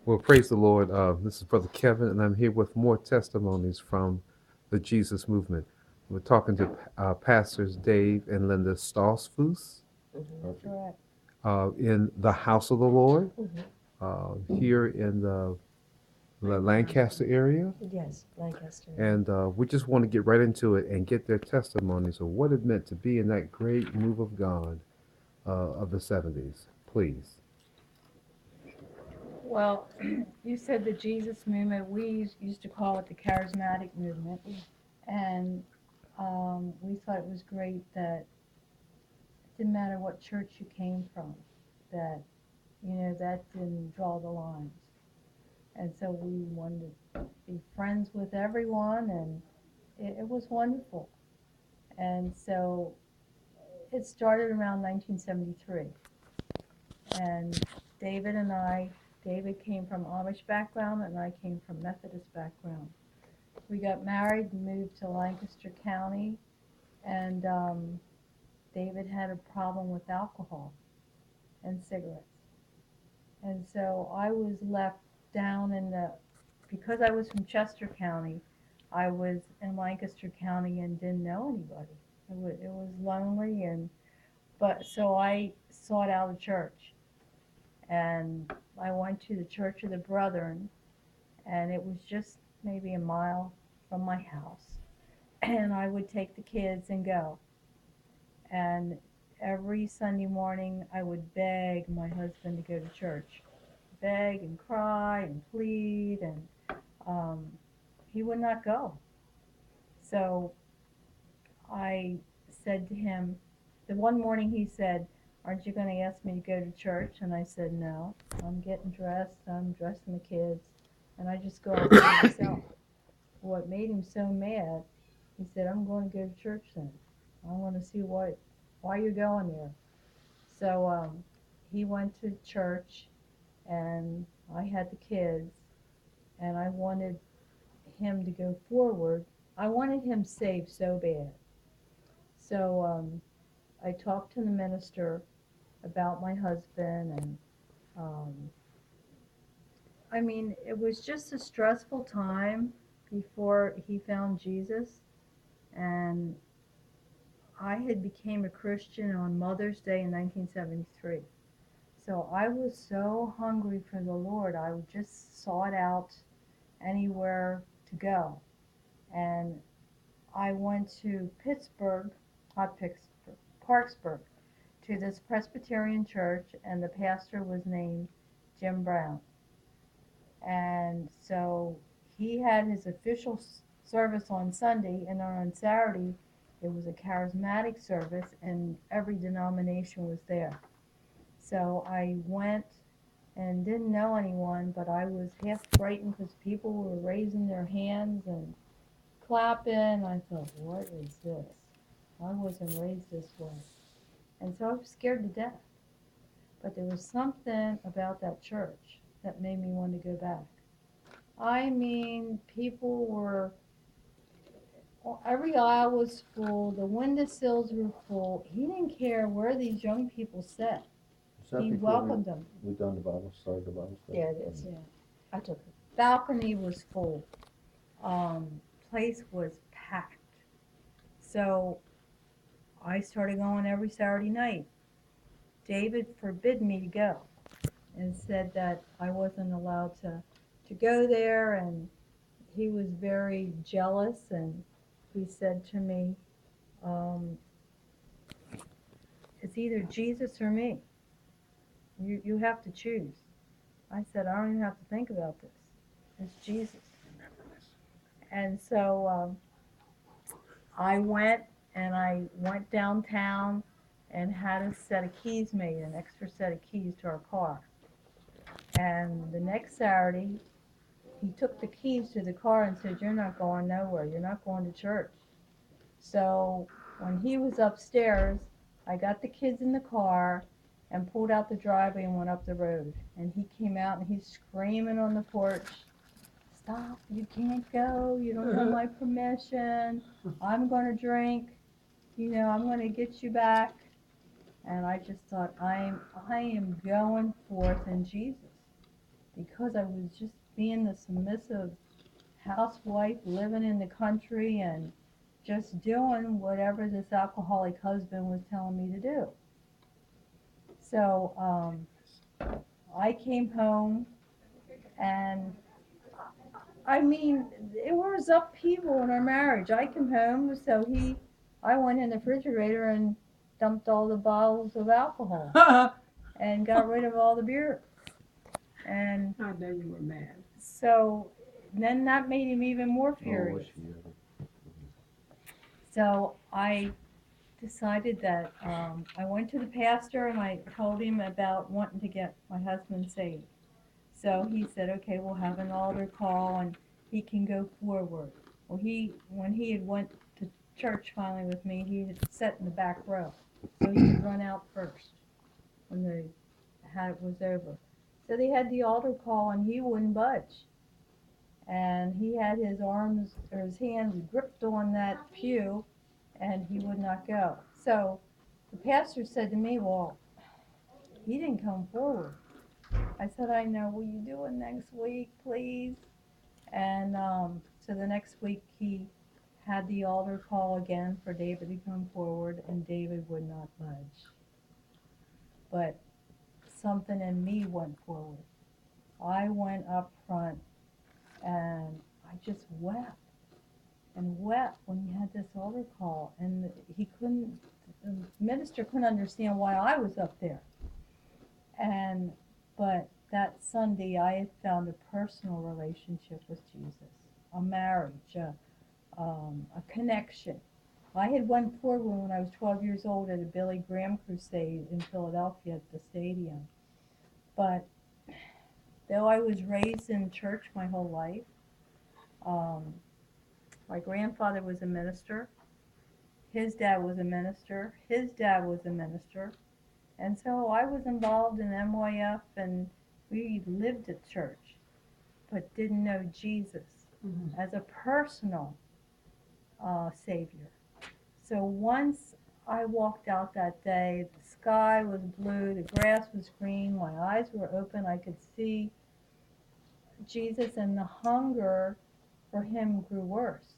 Well, praise the Lord. This is Brother Kevin, and I'm here with more testimonies from the Jesus movement. We're talking to Pastors Dave and Linda Stoltzfus Correct. in the House of the Lord here in the Lancaster area. Yes, Lancaster. And we just want to get right into it and get their testimonies of what it meant to be in that great move of God of the 70s. Please. Well, you said the Jesus movement. We used to call it the Charismatic movement, and we thought it was great that it didn't matter what church you came from, that that didn't draw the lines, and so we wanted to be friends with everyone, and it was wonderful. And so it started around 1973, and David and I. David came from Amish background, and I came from Methodist background. We got married and moved to Lancaster County, and David had a problem with alcohol and cigarettes. And so I was left down in because I was from Chester County, I was in Lancaster County and didn't know anybody. It was lonely, but so I sought out a church, and I went to the Church of the Brethren, and it was just maybe a mile from my house. And I would take the kids and go. And every Sunday morning, I would beg my husband to go to church, beg and cry and plead, and um, he would not go. So I said to him, the one morning he said, "Aren't you going to ask me to go to church?" And I said, "No, I'm getting dressed, I'm dressing the kids, and I just go out by myself." What made him so mad, he said, "I'm going to go to church then. I want to see why you're going there." So he went to church, and I had the kids, and I wanted him to go forward. I wanted him saved so bad. So I talked to the minister about my husband, and um, I mean, it was just a stressful time before he found Jesus, and I had became a Christian on Mother's Day in 1973. So I was so hungry for the Lord, I just sought out anywhere to go. And I went to Pittsburgh, not Pittsburgh, Parksburg, to this Presbyterian church, and the pastor was named Jim Brown. And so he had his official service on Sunday, and on Saturday it was a charismatic service, and every denomination was there. So I went and didn't know anyone, but I was half frightened because people were raising their hands and clapping. I thought, what is this? I wasn't raised this way. And so I was scared to death. But there was something about that church that made me want to go back. I mean, people were, every aisle was full, the windowsills were full. He didn't care where these young people sat. Is that He before welcomed them. we done the Bible, started the Bible study? Yeah, it is. Yeah. I took it. Balcony was full. Um, Place was packed. So I started going every Saturday night. David forbid me to go and said that I wasn't allowed to go there, and he was very jealous, and he said to me, um, "It's either Jesus or me. You have to choose." I said, "I don't even have to think about this. It's Jesus." And so I went, and I went downtown and had a set of keys made, an extra set of keys to our car. And the next Saturday, he took the keys to the car and said, "You're not going nowhere. You're not going to church." So when he was upstairs, I got the kids in the car and pulled out the driveway and went up the road. And he came out and he's screaming on the porch, "Stop, you can't go. You don't have my permission. I'm going to drink. I'm going to get you back." And I just thought, I am going forth in Jesus. because I was just being the submissive housewife living in the country and just doing whatever this alcoholic husband was telling me to do. So I came home, and I mean, it was upheaval in our marriage. I came home, so I went in the refrigerator and dumped all the bottles of alcohol and got rid of all the beer. And I know you were mad. so then that made him even more Oh, furious. she, So I decided that I went to the pastor and I told him about wanting to get my husband saved. So he said, okay, we'll have an altar call and he can go forward. Well, when he had went to church finally with me, he had sat in the back row, so he could run out first when the it was over. So they had the altar call and he wouldn't budge, and he had his arms or his hands gripped on that pew, and he would not go. So the pastor said to me, well, he didn't come forward. I said, I know, will you do it next week, please? And so the next week he had the altar call again for David to come forward, and David would not budge. But something in me went forward. I went up front and I just wept and wept when he had this altar call. And the minister couldn't understand why I was up there. But that Sunday I had found a personal relationship with Jesus, a marriage, a connection. I had went forward when I was 12 years old at a Billy Graham crusade in Philadelphia at the stadium. But though I was raised in church my whole life, my grandfather was a minister, his dad was a minister, his dad was a minister, and so I was involved in MYF, and we lived at church, but didn't know Jesus as a personal Savior. So once I walked out that day, the sky was blue, the grass was green, my eyes were open, I could see Jesus, and the hunger for him grew worse.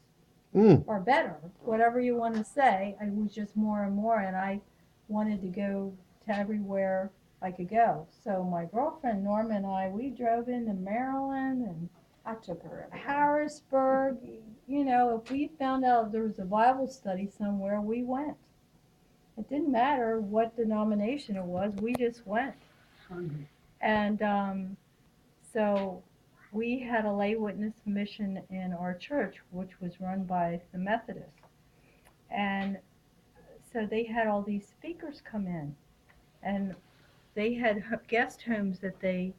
Or better, whatever you want to say. It was just more and more, and I wanted to go to everywhere I could go. So my girlfriend Norma and I, we drove into Maryland and I took her everywhere. Harrisburg. You know, if we found out there was a Bible study somewhere, we went. It didn't matter what denomination it was, we just went. Hungry. And so we had a lay witness mission in our church, which was run by the Methodists. And so they had all these speakers come in, and they had guest homes that they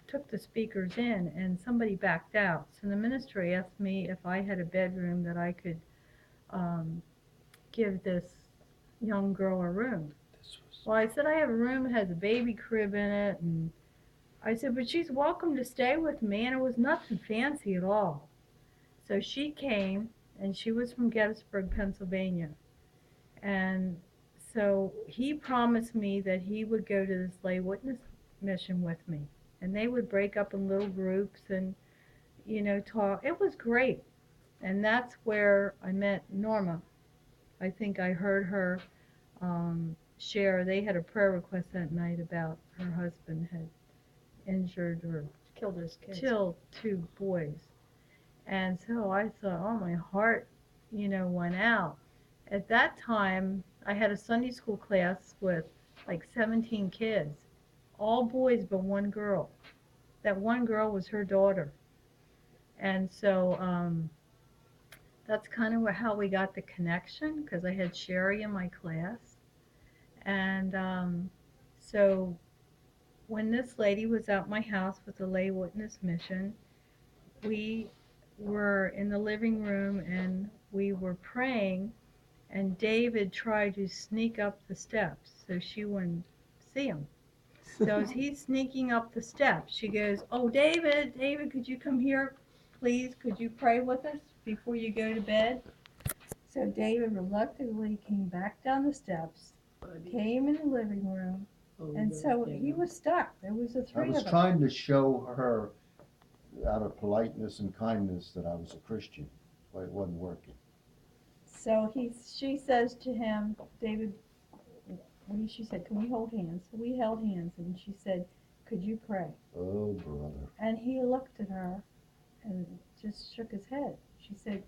took the speakers in, and somebody backed out. So the ministry asked me if I had a bedroom that I could give this young girl a room. Well, I said, I have a room that has a baby crib in it, and I said, but she's welcome to stay with me, and it was nothing fancy at all. So she came, and she was from Gettysburg, Pennsylvania. And so he promised me that he would go to this lay witness mission with me. And they would break up in little groups and, you know, talk. It was great. And that's where I met Norma. I think I heard her share. They had a prayer request that night about her husband had injured or Killed his kids. killed 2 boys. And so I thought, oh, my heart, you know, went out. At that time, I had a Sunday school class with like 17 kids, all boys but one girl. That one girl was her daughter. And so that's kind of how we got the connection, because I had Sherry in my class. And so when this lady was at my house with the lay witness mission, we were in the living room and we were praying, and David tried to sneak up the steps so she wouldn't see him. So as he's sneaking up the steps, she goes, oh, David, could you come here, please? Could you pray with us before you go to bed? So David reluctantly came back down the steps, came in the living room, And so he was stuck. There was the I three was of us. trying to show her, out of politeness and kindness, that I was a Christian, but it wasn't working. So she says to him, David, she said, can we hold hands? So we held hands, and she said, could you pray? Oh, brother. And he looked at her and just shook his head. She said,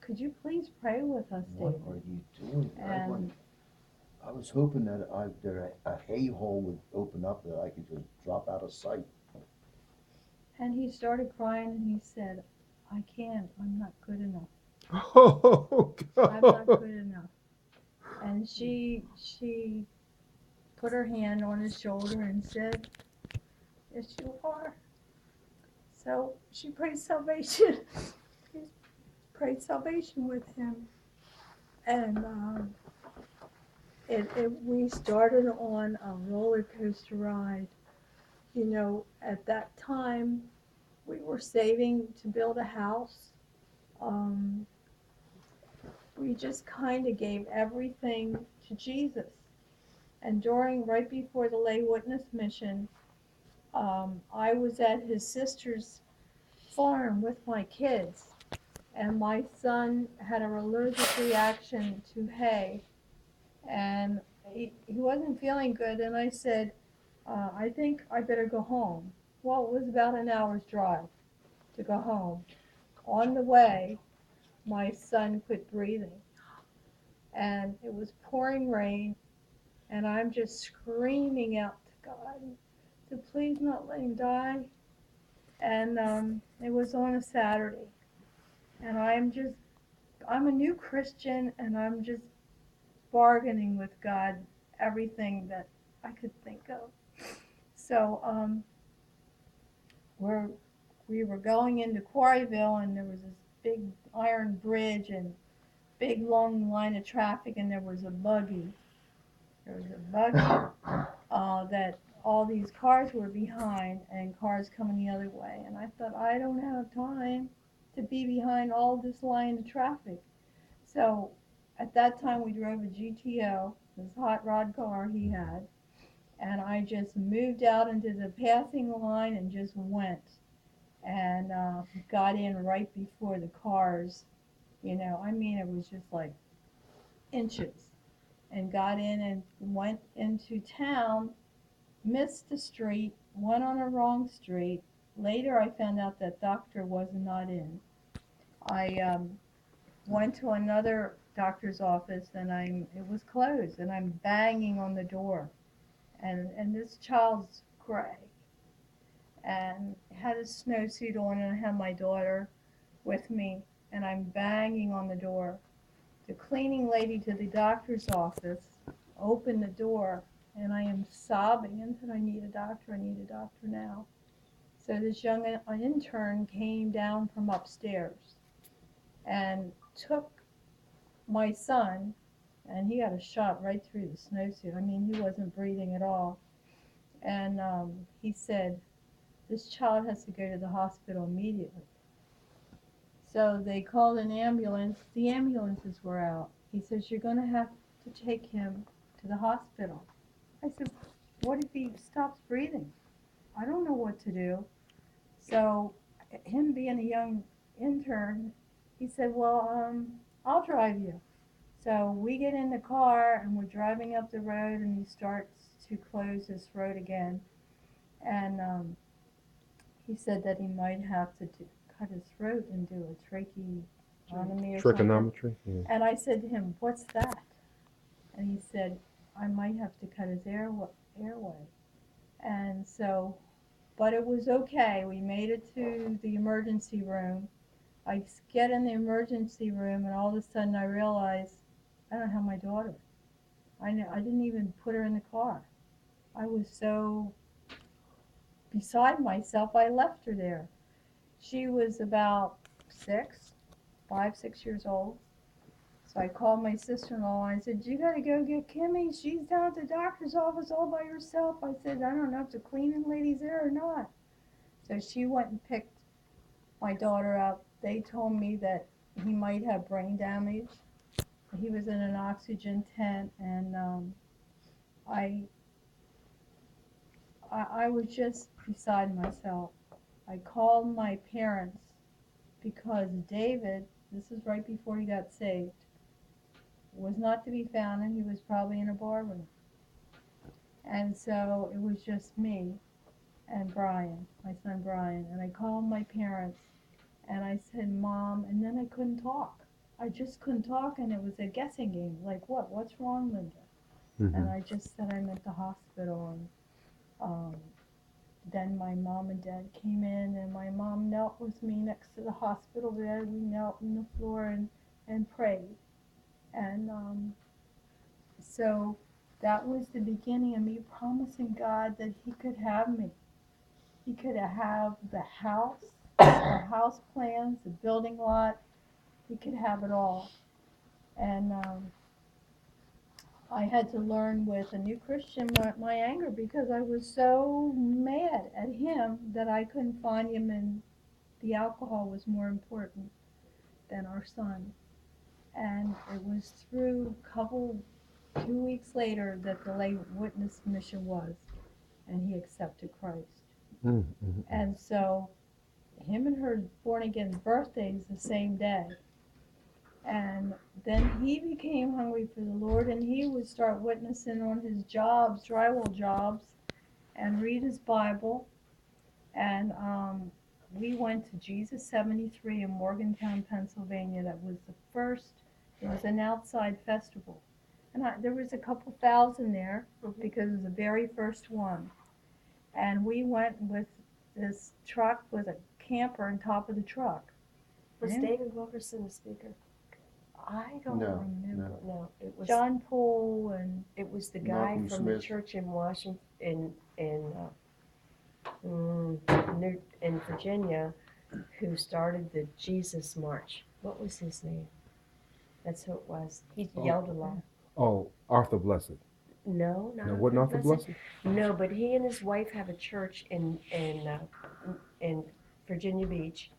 could you please pray with us, What David? are you doing? And I was hoping that a hay hole would open up that I could just drop out of sight. and he started crying, and he said, I can't. I'm not good enough. Oh, I'm not God. good enough. And she put her hand on his shoulder and said, yes, you are. So she prayed salvation. Prayed salvation with him. And we started on a roller coaster ride. You know, at that time, we were saving to build a house. Um, we just kind of gave everything to Jesus. And right before the lay witness mission, I was at his sister's farm with my kids, and my son had an allergic reaction to hay, and he wasn't feeling good, and I said, I think I better go home. Well, it was about an hour's drive to go home. On the way, my son quit breathing, and it was pouring rain, and I'm just screaming out to God to please not let him die. And it was on a Saturday, and I'm a new Christian, and I'm just bargaining with God everything that I could think of. So we were going into Quarryville, and there was this big iron bridge and big long line of traffic, and there was a buggy. There was a buggy that all these cars were behind, and cars coming the other way. And I thought, I don't have time to be behind all this line of traffic. So at that time, we drove a GTO, this hot rod car he had, and I just moved out into the passing line and just went and got in right before the cars. You know, I mean, it was just like inches, and got in and went into town, missed the street, went on a wrong street. Later, I found out that doctor was not in. I went to another doctor's office, and it was closed, and I'm banging on the door, and this child's gray and had a snowsuit on, and I had my daughter with me, and I'm banging on the door. The cleaning lady to the doctor's office opened the door, and I am sobbing and said, I need a doctor now. So this young intern came down from upstairs and took my son, and he got a shot right through the snowsuit. I mean, he wasn't breathing at all. And he said, this child has to go to the hospital immediately. So they called an ambulance. The ambulances were out. He says, you're going to have to take him to the hospital. I said, what if he stops breathing? I don't know what to do. So him being a young intern, he said, well, I'll drive you. So we get in the car, and we're driving up the road, and he starts to close this road again. And he said that he might have to cut his throat and do a tracheotomy or something. Trigonometry? Yeah. And I said to him, what's that? And he said, I might have to cut his airway. And so, but it was okay. We made it to the emergency room. I get in the emergency room, and all of a sudden I realize I don't have my daughter. I didn't even put her in the car. I was so beside myself, I left her there. She was about 6 years old. So I called my sister-in-law, and I said, you gotta go get Kimmy. She's down at the doctor's office all by herself. I said, I don't know if the cleaning lady's there or not. So she went and picked my daughter up. They told me that he might have brain damage. He was in an oxygen tent, and I I was just beside myself. I called my parents because David, this is right before he got saved, was not to be found, and he was probably in a bar room. And so it was just me and Brian, my son Brian. And I called my parents and I said, Mom, and then I couldn't talk. I just couldn't talk, and it was a guessing game. Like, what? What's wrong, Linda? And I just said I'm at the hospital. And then my mom and dad came in, and my mom knelt with me next to the hospital bed. We knelt on the floor and prayed. And so that was the beginning of me promising God that He could have me. He could have the house plans, the building lot. He could have it all. And I had to learn with a new Christian my anger, because I was so mad at him that I couldn't find him, and the alcohol was more important than our son. And it was through 2 weeks later that the lay witness mission was, and he accepted Christ. And so him and her born again birthdays the same day. And then he became hungry for the Lord, and he would start witnessing on his jobs, drywall jobs, and read his Bible. And we went to Jesus 73 in Morgantown, Pennsylvania. That was the first, it was an outside festival. And there was a couple thousand there because it was the very first one. And we went with this truck with a camper on top of the truck. Was Yeah. David Wilkerson the speaker? I don't No, remember. No, it was John Paul and it was the guy Malcolm from the Smith. church in Washington in Virginia, who started the Jesus March. What was his name? That's who it was. He yelled a lot. Oh, Arthur Blessed. No, not No, wasn't Arthur Blessed? No, but he and his wife have a church in Virginia Beach,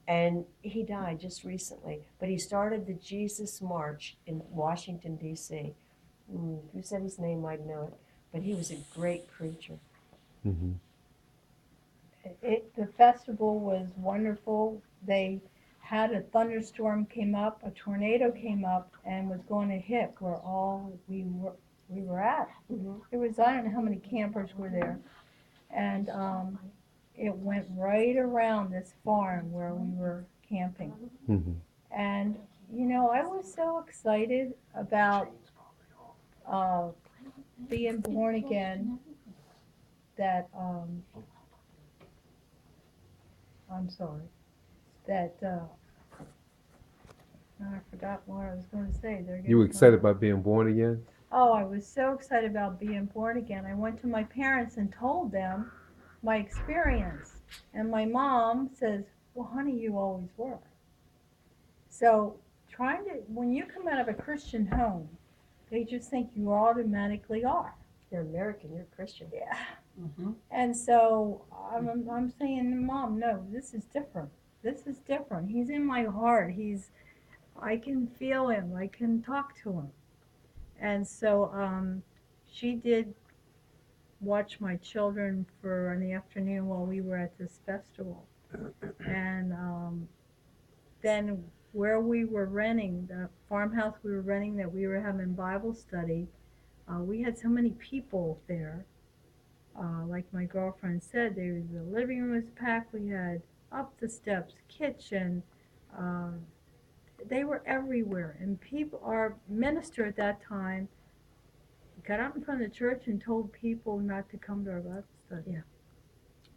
and he died just recently. But he started the Jesus March in Washington D.C. If you said his name, I'd know it. But he was a great preacher. Mm-hmm. the festival was wonderful. They had a thunderstorm came up, a tornado came up, and was going to hit where all we were at. There was, I don't know how many campers were there, and it went right around this farm where we were camping. Mm-hmm. And you know, I was so excited about being born again that I'm sorry, that I forgot what I was going to say. You were excited about being born again? Oh, I was so excited about being born again. I went to my parents and told them my experience. And my mom says, well, honey, you always were. So when you come out of a Christian home, they just think you automatically are. You're American, you're Christian. Yeah. Mm-hmm. And so I'm saying, Mom, no, this is different. This is different. He's in my heart. I can feel him. I can talk to him. And so she did watch my children for an afternoon while we were at this festival. And then where we were renting, the farmhouse we were renting that we were having Bible study, we had so many people there. Like my girlfriend said, the living room was packed. We had up the steps, kitchen. They were everywhere. And our minister at that time got up in front of the church and told people not to come to our Bible study. Yeah.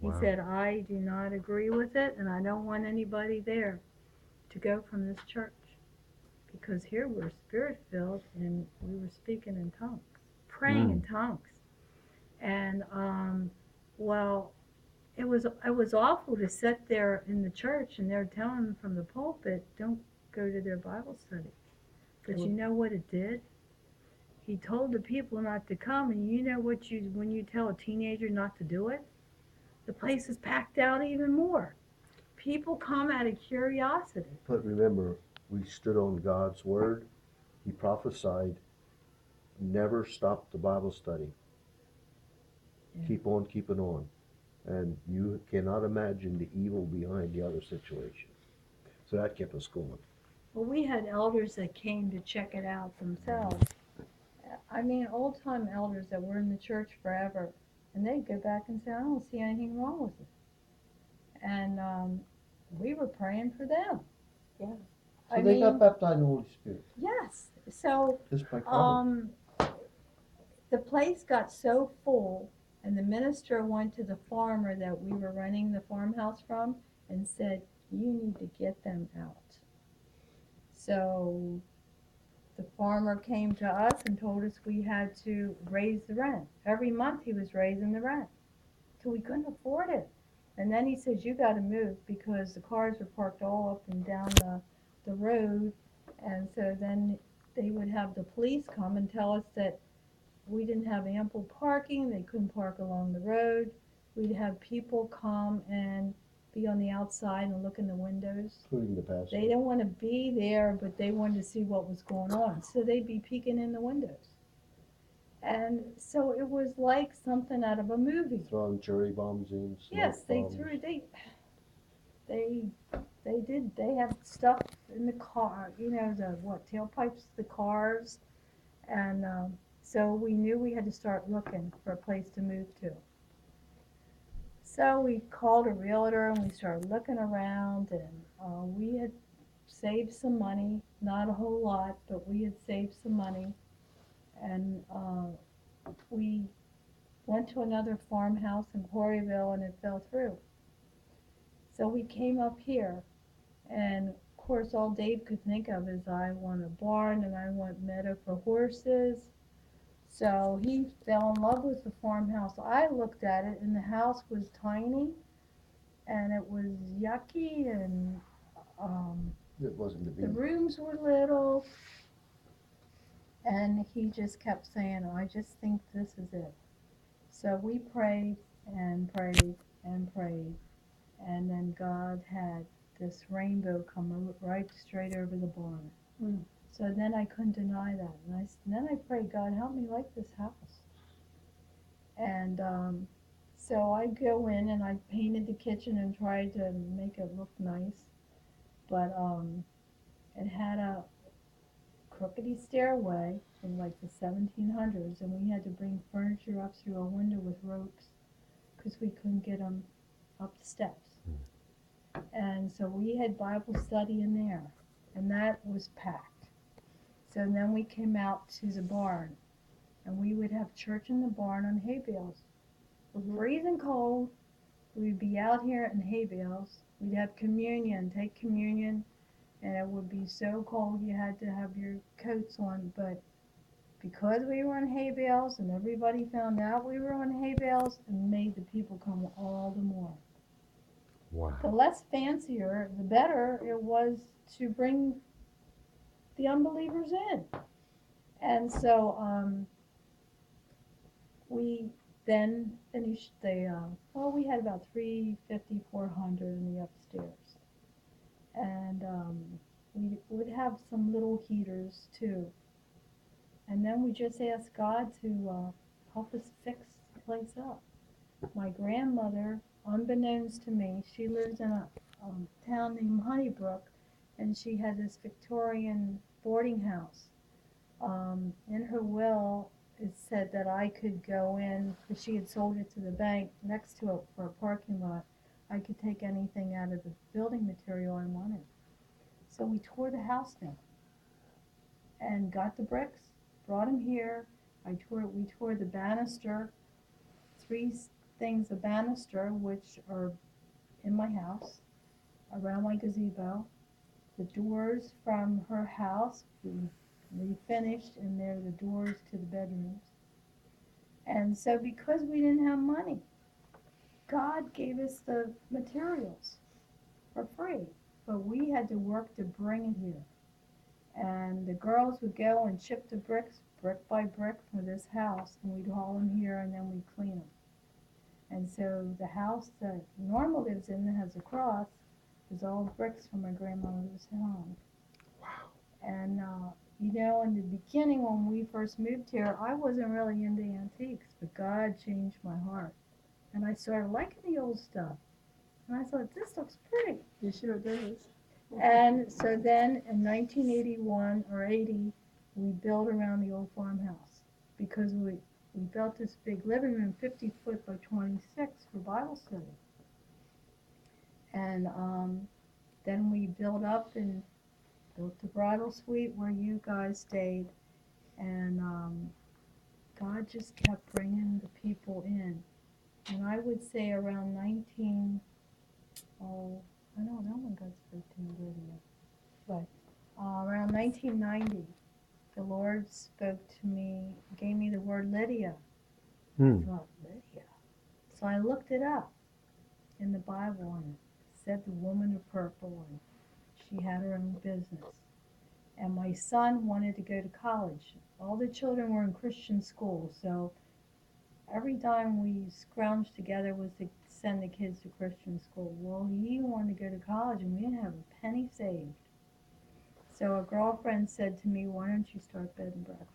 He Wow. said, I do not agree with it, and I don't want anybody there to go from this church. Because here we're spirit-filled, and we were speaking in tongues, praying in tongues. And, well, it was awful to sit there in the church, and they're telling them from the pulpit, don't go to their Bible study. But you know what it did? He told the people not to come, and you know what when you tell a teenager not to do it? The place is packed out even more. People come out of curiosity. But remember, we stood on God's word. He prophesied, never stop the Bible study. Yeah. Keep on keeping on. And you cannot imagine the evil behind the other situation. So that kept us going. Well, we had elders that came to check it out themselves. I mean, old time elders that were in the church forever, and they'd go back and say, I don't see anything wrong with it. And we were praying for them. Yeah. So I they got mean, baptized in the Holy Spirit, yes. So just by coming. the place got so full, and the minister went to the farmer that we were renting the farmhouse from and said, you need to get them out. So the farmer came to us and told us we had to raise the rent. Every month he was raising the rent till we couldn't afford it. And then he says, you got to move because the cars were parked all up and down the road. And so then they would have the police come and tell us that we didn't have ample parking, they couldn't park along the road. We'd have people come and be on the outside and look in the windows. Including the pastor. They didn't want to be there, but they wanted to see what was going on. So they'd be peeking in the windows. And so it was like something out of a movie. Throwing cherry bombs in, smoke Yes, they bombs. threw, they did, they had stuff in the car, you know, tailpipes, the cars. And so we knew we had to start looking for a place to move to. So we called a realtor and we started looking around, and we had saved some money, not a whole lot, but we had saved some money. And we went to another farmhouse in Quarryville and it fell through. So we came up here, and of course all Dave could think of is I want a barn and I want meadow for horses. So he fell in love with the farmhouse. I looked at it and the house was tiny and it was yucky, and It wasn't to the be. rooms were little. And he just kept saying, I just think this is it. So we prayed and prayed and prayed. And then God had this rainbow come right straight over the barn. Mm. So then I couldn't deny that. And then I prayed, God, help me like this house. And so I go in and I painted the kitchen and tried to make it look nice. But it had a crookedy stairway from like the 1700s, and we had to bring furniture up through a window with ropes because we couldn't get them up the steps. And so we had Bible study in there, and that was packed. So then we came out to the barn, and we would have church in the barn on hay bales. Freezing cold, we'd be out here in hay bales. We'd have communion, take communion, and it would be so cold you had to have your coats on. But because we were on hay bales and everybody found out we were on hay bales, it made the people come all the more. The Wow. less fancier, the better it was to bring the unbelievers in. And so we then finished we had about 350, 400 in the upstairs. And we would have some little heaters too. And then we just asked God to help us fix the place up. My grandmother, unbeknownst to me, she lives in a town named Honeybrook, and she had this Victorian boarding house. In her will, it said that I could go in, because she had sold it to the bank next to it for a parking lot. I could take anything out of the building material I wanted. So we tore the house down and got the bricks, brought them here. We tore the banister, three things of banister, which are in my house, around my gazebo. The doors from her house, we finished, and they're the doors to the bedrooms. And so because we didn't have money, God gave us the materials for free, but we had to work to bring it here. And the girls would go and chip the bricks, brick by brick, for this house, and we'd haul them here and then we'd clean them. And so the house that Norma lives in that has a cross is all bricks from my grandmother's home. Wow. And You know, in the beginning when we first moved here, I wasn't really into antiques, but God changed my heart. And I started liking the old stuff. And I thought, this looks pretty. It sure does. And so then in 1981 or 80, we built around the old farmhouse because we built this big living room, 50 foot by 26 for Bible study. And then we built up and built the bridal suite where you guys stayed. And God just kept bringing the people in. And I would say around 19, oh, I don't know when God spoke to me, Lydia, but around 1990, the Lord spoke to me, gave me the word Lydia. Hmm. I thought, Lydia. So I looked it up in the Bible and it said the woman of purple and she had her own business. And my son wanted to go to college. All the children were in Christian schools, so every time we scrounged together was to send the kids to Christian school. Well, he wanted to go to college and we didn't have a penny saved. So a girlfriend said to me, why don't you start bed and breakfast?